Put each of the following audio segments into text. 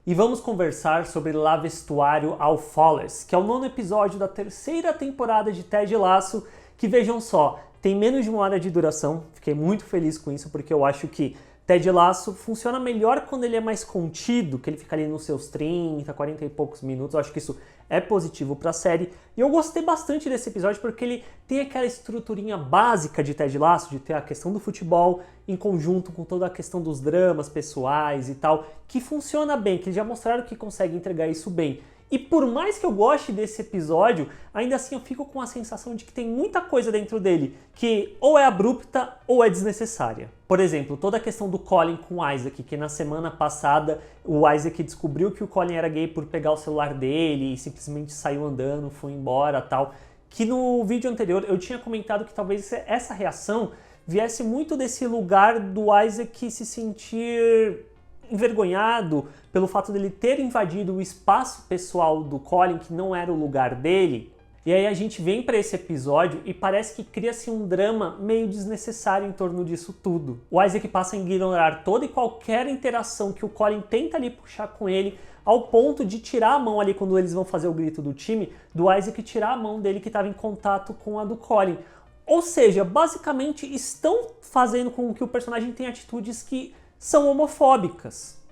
e vamos conversar sobre La Vestuário ao Flawless, que é o 9º episódio da 3ª temporada de Ted Lasso, que vejam só, tem menos de 1 hora de duração. Fiquei muito feliz com isso porque eu acho que Ted Lasso funciona melhor quando ele é mais contido, que ele fica ali nos seus 30, 40 e poucos minutos. Eu acho que isso é positivo para a série. E eu gostei bastante desse episódio porque ele tem aquela estruturinha básica de Ted Lasso, de ter a questão do futebol em conjunto com toda a questão dos dramas pessoais e tal, que funciona bem, que eles já mostraram que consegue entregar isso bem. E por mais que eu goste desse episódio, ainda assim eu fico com a sensação de que tem muita coisa dentro dele que ou é abrupta ou é desnecessária. Por exemplo, toda a questão do Colin com o Isaac, que na semana passada o Isaac descobriu que o Colin era gay por pegar o celular dele e simplesmente saiu andando, foi embora tal. Que no vídeo anterior eu tinha comentado que talvez essa reação viesse muito desse lugar do Isaac se sentir envergonhado pelo fato dele ter invadido o espaço pessoal do Colin, que não era o lugar dele. E aí a gente vem para esse episódio e parece que cria-se um drama meio desnecessário em torno disso tudo. O Isaac passa a ignorar toda e qualquer interação que o Colin tenta ali puxar com ele, ao ponto de tirar a mão ali quando eles vão fazer o grito do time, do Isaac tirar a mão dele que estava em contato com a do Colin. Ou seja, basicamente estão fazendo com que o personagem tenha atitudes que são homofóbicas,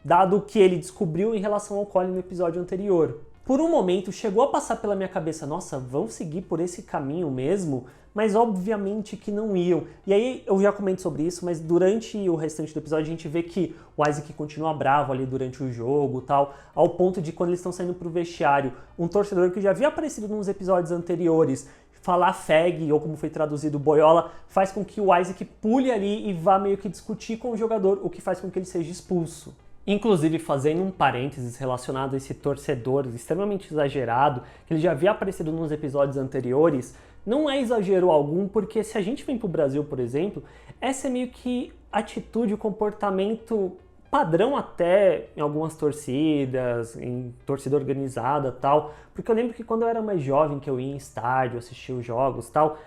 dado o que ele descobriu em relação ao Colin no episódio anterior. Por um momento chegou a passar pela minha cabeça, nossa, vão seguir por esse caminho mesmo? Mas obviamente que não iam. E aí eu já comento sobre isso, mas durante o restante do episódio a gente vê que o Isaac continua bravo ali durante o jogo tal, ao ponto de quando eles estão saindo pro vestiário, um torcedor que já havia aparecido nos episódios anteriores, falar fag, ou como foi traduzido, boiola, faz com que o Isaac pule ali e vá meio que discutir com o jogador, o que faz com que ele seja expulso. Inclusive, fazendo um parênteses relacionado a esse torcedor extremamente exagerado, que ele já havia aparecido nos episódios anteriores, não é exagero algum, porque se a gente vem pro Brasil, por exemplo, essa é meio que atitude, o comportamento padrão até em algumas torcidas, em torcida organizada e tal, porque eu lembro que quando eu era mais jovem, que eu ia em estádio, assistia os jogos e tal,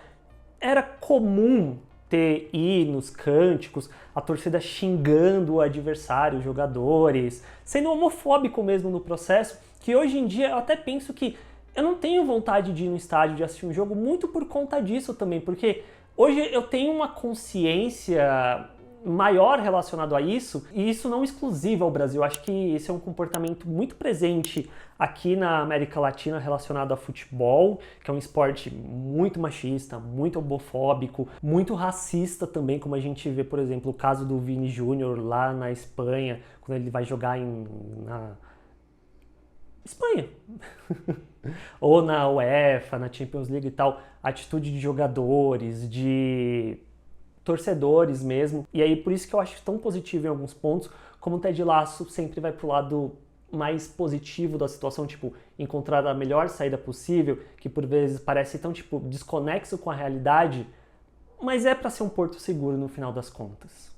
era comum ter hinos, cânticos, a torcida xingando o adversário, os jogadores, sendo homofóbico mesmo no processo, que hoje em dia eu até penso que eu não tenho vontade de ir no estádio, de assistir um jogo, muito por conta disso também, porque hoje eu tenho uma consciência maior relacionado a isso, e isso não exclusivo ao Brasil. Acho que esse é um comportamento muito presente aqui na América Latina relacionado a futebol, que é um esporte muito machista, muito homofóbico, muito racista também, como a gente vê, por exemplo, o caso do Vini Júnior lá na Espanha, quando ele vai jogar na Espanha, ou na UEFA, na Champions League e tal, atitude de jogadores, de torcedores mesmo, e aí por isso que eu acho tão positivo em alguns pontos, como o Ted Lasso sempre vai pro lado mais positivo da situação, tipo, encontrar a melhor saída possível, que por vezes parece tão, tipo, desconexo com a realidade, mas é para ser um porto seguro no final das contas.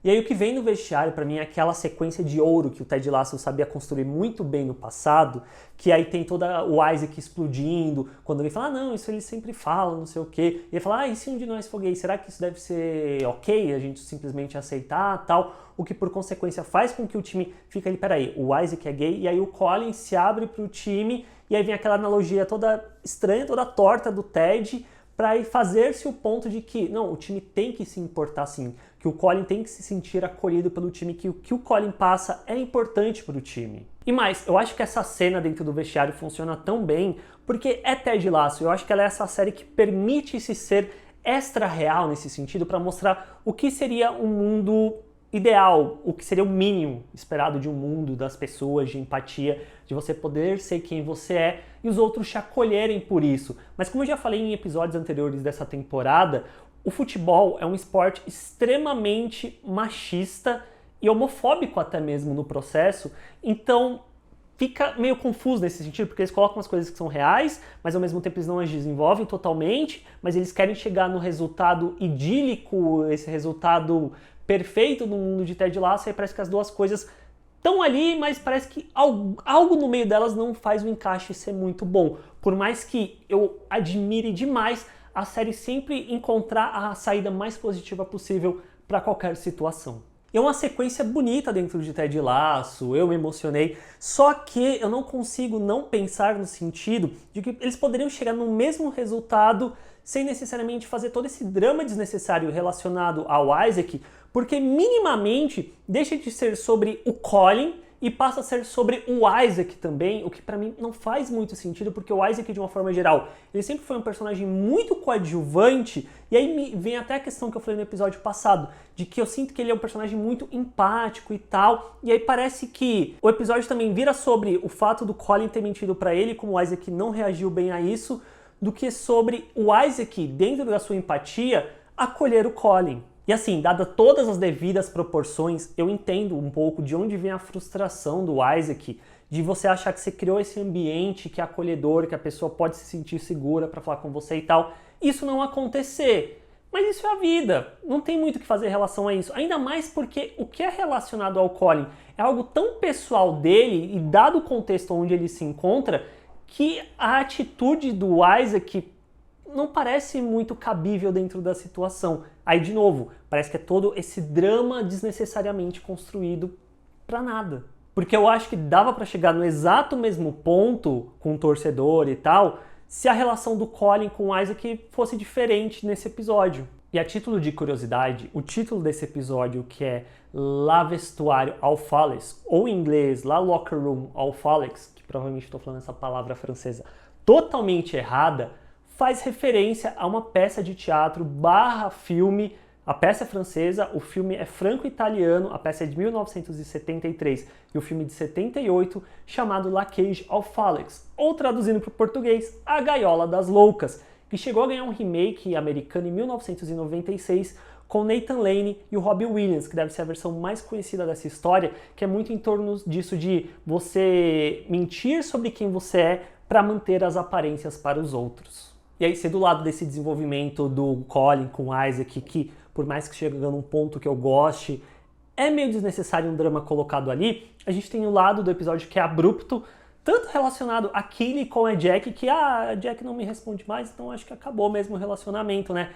E aí o que vem no vestiário pra mim é aquela sequência de ouro que o Ted Lasso sabia construir muito bem no passado, que aí tem toda o Isaac explodindo, quando ele fala, ah, não, isso ele sempre fala, não sei o quê, e ele fala, ah, e se um de nós for gay, será que isso deve ser ok, a gente simplesmente aceitar, tal, o que por consequência faz com que o time fique ali, peraí, o Isaac é gay, e aí o Colin se abre pro time, e aí vem aquela analogia toda estranha, toda torta do Ted, para fazer-se o ponto de que, não, o time tem que se importar sim, que o Colin tem que se sentir acolhido pelo time, que o que o Colin passa é importante para o time. E mais, eu acho que essa cena dentro do vestiário funciona tão bem porque é Ted Lasso. Eu acho que ela é essa série que permite-se ser extra real nesse sentido para mostrar o que seria um mundo ideal, o que seria o mínimo esperado de um mundo, das pessoas, de empatia, de você poder ser quem você é e os outros te acolherem por isso. Mas como eu já falei em episódios anteriores dessa temporada, o futebol é um esporte extremamente machista e homofóbico até mesmo no processo, então fica meio confuso nesse sentido, porque eles colocam umas coisas que são reais, mas ao mesmo tempo eles não as desenvolvem totalmente, mas eles querem chegar no resultado idílico, esse resultado perfeito no mundo de Ted Lasso, e aí parece que as duas coisas estão ali, mas parece que algo no meio delas não faz o encaixe ser muito bom. Por mais que eu admire demais a série sempre encontrar a saída mais positiva possível para qualquer situação. É uma sequência bonita dentro de Ted Lasso, eu me emocionei, só que eu não consigo não pensar no sentido de que eles poderiam chegar no mesmo resultado sem necessariamente fazer todo esse drama desnecessário relacionado ao Isaac, porque minimamente deixa de ser sobre o Colin e passa a ser sobre o Isaac também, o que pra mim não faz muito sentido, porque o Isaac, de uma forma geral, ele sempre foi um personagem muito coadjuvante, e aí vem até a questão que eu falei no episódio passado, de que eu sinto que ele é um personagem muito empático e tal, e aí parece que o episódio também vira sobre o fato do Colin ter mentido pra ele, como o Isaac não reagiu bem a isso, do que sobre o Isaac, dentro da sua empatia, acolher o Colin. E assim, dada todas as devidas proporções, eu entendo um pouco de onde vem a frustração do Isaac, de você achar que você criou esse ambiente que é acolhedor, que a pessoa pode se sentir segura para falar com você e tal. Isso não acontecer. Mas isso é a vida. Não tem muito o que fazer em relação a isso. Ainda mais porque o que é relacionado ao Colin é algo tão pessoal dele, e dado o contexto onde ele se encontra, que a atitude do Isaac não parece muito cabível dentro da situação. Aí, de novo, parece que é todo esse drama desnecessariamente construído pra nada. Porque eu acho que dava pra chegar no exato mesmo ponto com o torcedor e tal, se a relação do Colin com o Isaac fosse diferente nesse episódio. E a título de curiosidade, o título desse episódio, que é La Vestuário ao Falex, ou em inglês, La Locker Room ao Falex, que provavelmente estou falando essa palavra francesa totalmente errada, faz referência a uma peça de teatro / filme. A peça é francesa, o filme é franco-italiano, a peça é de 1973 e o filme de 78, chamado La Cage aux Folles, ou traduzindo para o português, A Gaiola das Loucas, que chegou a ganhar um remake americano em 1996 com Nathan Lane e o Robbie Williams, que deve ser a versão mais conhecida dessa história, que é muito em torno disso de você mentir sobre quem você é para manter as aparências para os outros. E aí, ser do lado desse desenvolvimento do Colin com o Isaac, que por mais que chegue num ponto que eu goste, é meio desnecessário um drama colocado ali, a gente tem o lado do episódio que é abrupto, tanto relacionado a Keely com a Jack, que a Jack não me responde mais, então acho que acabou mesmo o relacionamento, né?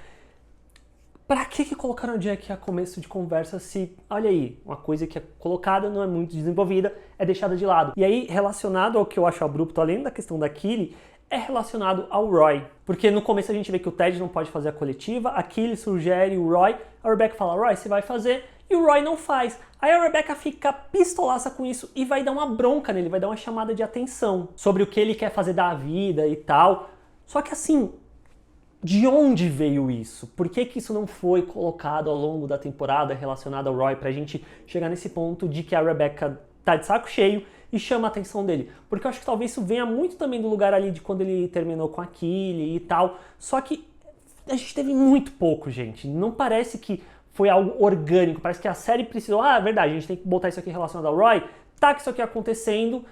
Pra que colocaram a Jack a começo de conversa se, olha aí, uma coisa que é colocada, não é muito desenvolvida, é deixada de lado. E aí, relacionado ao que eu acho abrupto, além da questão da Keely, é relacionado ao Roy. Porque no começo a gente vê que o Ted não pode fazer a coletiva, a Keely sugere o Roy, a Rebecca fala, Roy, você vai fazer, e o Roy não faz. Aí a Rebecca fica pistolaça com isso e vai dar uma bronca nele, vai dar uma chamada de atenção sobre o que ele quer fazer da vida e tal. Só que assim, de onde veio isso? Por que isso não foi colocado ao longo da temporada relacionado ao Roy pra gente chegar nesse ponto de que a Rebecca tá de saco cheio e chama a atenção dele? Porque eu acho que talvez isso venha muito também do lugar ali de quando ele terminou com a Keely e tal. Só que a gente teve muito pouco, gente. Não parece que foi algo orgânico. Parece que a série precisou, é verdade, a gente tem que botar isso aqui relacionado ao Roy, tá que isso aqui acontecendo,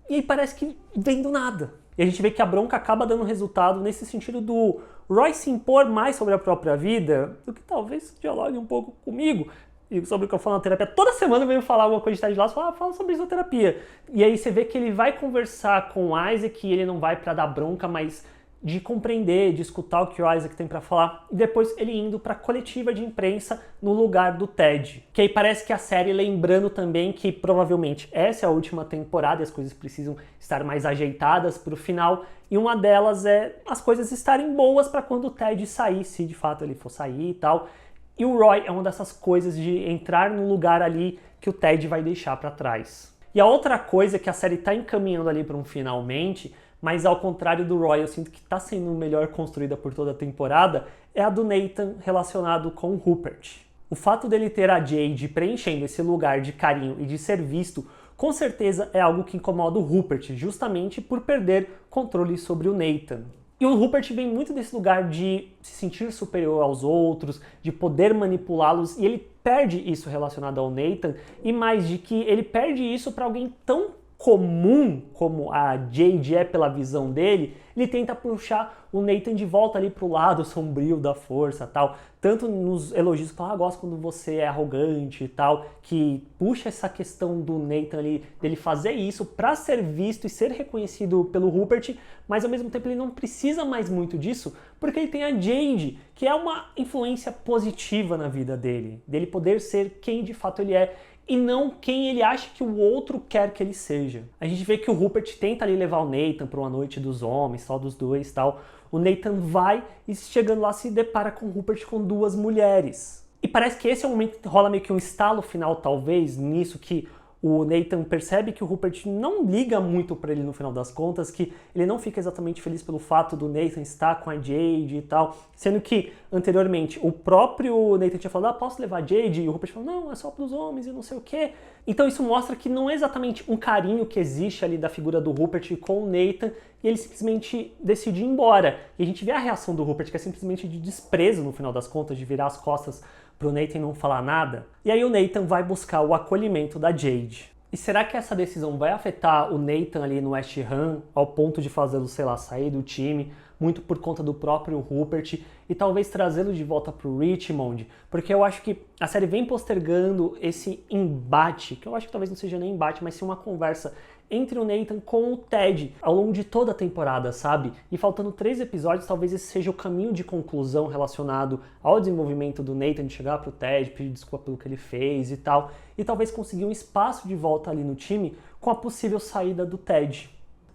e aí parece que vem do nada. E a gente vê que a bronca acaba dando resultado nesse sentido do Roy se impor mais sobre a própria vida, do que talvez dialogue um pouco comigo, e sobre o que eu falo na terapia. Toda semana eu venho falar alguma coisa de Ted Lasso, fala sobre isso na terapia. E aí você vê que ele vai conversar com o Isaac, e ele não vai pra dar bronca, mas de compreender, de escutar o que o Isaac tem pra falar, e depois ele indo pra coletiva de imprensa no lugar do Ted. Que aí parece que a série lembrando também que provavelmente essa é a última temporada e as coisas precisam estar mais ajeitadas pro final, e uma delas é as coisas estarem boas pra quando o Ted sair, se de fato ele for sair e tal. E o Roy é uma dessas coisas de entrar no lugar ali que o Ted vai deixar pra trás. E a outra coisa que a série tá encaminhando ali pra um finalmente, mas ao contrário do Roy, eu sinto que está sendo melhor construída por toda a temporada, é a do Nathan relacionado com o Rupert. O fato dele ter a Jade preenchendo esse lugar de carinho e de ser visto, com certeza é algo que incomoda o Rupert, justamente por perder controle sobre o Nathan. E o Rupert vem muito desse lugar de se sentir superior aos outros, de poder manipulá-los, e ele perde isso relacionado ao Nathan, e mais de que ele perde isso para alguém tão comum, como a Jade é pela visão dele, ele tenta puxar o Nathan de volta ali pro lado sombrio da força, tal. Tanto nos elogios que fala, gosto quando você é arrogante e tal, que puxa essa questão do Nathan ali, dele fazer isso para ser visto e ser reconhecido pelo Rupert, mas ao mesmo tempo ele não precisa mais muito disso, porque ele tem a Jade, que é uma influência positiva na vida dele poder ser quem de fato ele é, e não quem ele acha que o outro quer que ele seja. A gente vê que o Rupert tenta ali levar o Nathan para uma noite dos homens, só dos dois e tal. O Nathan vai e chegando lá se depara com o Rupert com duas mulheres. E parece que esse é o momento que rola meio que um estalo final, talvez, nisso que o Nathan percebe que o Rupert não liga muito para ele no final das contas, que ele não fica exatamente feliz pelo fato do Nathan estar com a Jade e tal, sendo que anteriormente o próprio Nathan tinha falado, posso levar a Jade? E o Rupert falou, não, é só para os homens e não sei o quê. Então isso mostra que não é exatamente um carinho que existe ali da figura do Rupert com o Nathan, e ele simplesmente decide ir embora. E a gente vê a reação do Rupert, que é simplesmente de desprezo no final das contas, de virar as costas pro Nathan não falar nada. E aí o Nathan vai buscar o acolhimento da Jade. E será que essa decisão vai afetar o Nathan ali no West Ham, ao ponto de fazê-lo, sei lá, sair do time, muito por conta do próprio Rupert, e talvez trazê-lo de volta pro Richmond? Porque eu acho que a série vem postergando esse embate, que eu acho que talvez não seja nem embate, mas sim uma conversa entre o Nathan com o Ted ao longo de toda a temporada, sabe? E faltando 3 episódios, talvez esse seja o caminho de conclusão relacionado ao desenvolvimento do Nathan, de chegar pro Ted, pedir desculpa pelo que ele fez e tal, e talvez conseguir um espaço de volta ali no time com a possível saída do Ted.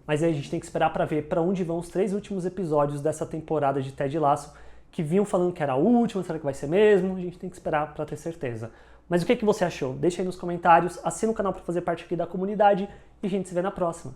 Mas aí a gente tem que esperar para ver para onde vão os 3 últimos episódios dessa temporada de Ted Lasso, que vinham falando que era a última, será que vai ser mesmo? A gente tem que esperar para ter certeza. Mas o que você achou? Deixa aí nos comentários, assina o canal para fazer parte aqui da comunidade e a gente se vê na próxima.